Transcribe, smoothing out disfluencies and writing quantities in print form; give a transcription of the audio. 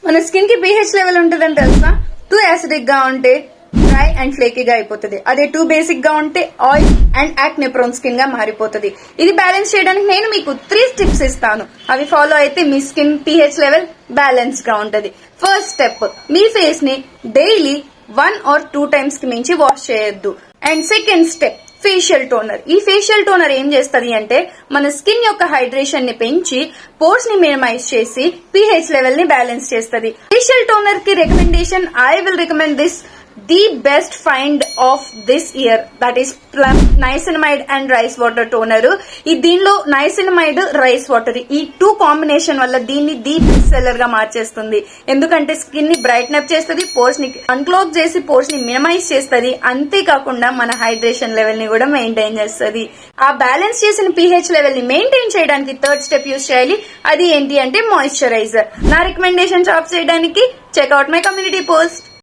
మన స్కిన్ కి pH level ఉంటుందని తెలుసా? టూ యాసిడిక్ గా ఉంటే డ్రై అండ్ ఫ్లేకీగా అయిపోతుంది. అదే టూ బేసిక్ గా ఉంటే oil and acne prone skin గా మారిపోతుంది. ఇది బ్యాలెన్స్ చేయడానికి నేను మీకు 3 స్టెప్స్ ఇస్తాను. అవి ఫాలో అయితే మీ స్కిన్ pH లెవెల్ బ్యాలెన్స్ గా ఉంటది. ఫస్ట్ స్టెప్, మీ ఫేస్ ని డైలీ 1 or 2 times కి మించి వాష్ చేయొద్దు. And second step, facial toner. ఈ ఫేషియల్ టోనర్ ఏం చేస్తది అంటే మన స్కిన్ యొక్క హైడ్రేషన్ ని పెంచి పోర్స్ ని మినిమైజ్ చేసి pH లెవెల్ ని బ్యాలెన్స్ చేస్తది. ఫేషియల్ టోనర్ కి recommendation, I will recommend this the best find of this year, that is plum నైసినమైడ్ and rice water toner. ఈ దీనిలో నైసినమైడ్, రైస్ వాటర్ ఈ 2 కాంబినేషన్ వల్ల దీన్ని ది బెస్ట్ సెల్లర్ గా మార్చేస్తుంది. ఎందుకంటే స్కిన్ ని బ్రైట్న్ అప్ చేస్తుంది, పోర్స్ ని అన్క్లోజ్ చేసి పోర్స్ ని మినిమైజ్ చేస్తుంది. అంతేకాకుండా మన హైడ్రేషన్ లెవెల్ ని కూడా మెయింటైన్ చేస్తుంది. ఆ బ్యాలెన్స్ చేసిన pH లెవెల్ ని మెయింటైన్ చేయడానికి థర్డ్ స్టెప్ యూజ్ చేయాలి. అది ఏంటి అంటే మాయిశ్చరైజర్. నా రికమెండేషన్ ఆఫ్ చేయడానికి చెక్అవుట్ మై కమ్యూనిటీ పోస్ట్.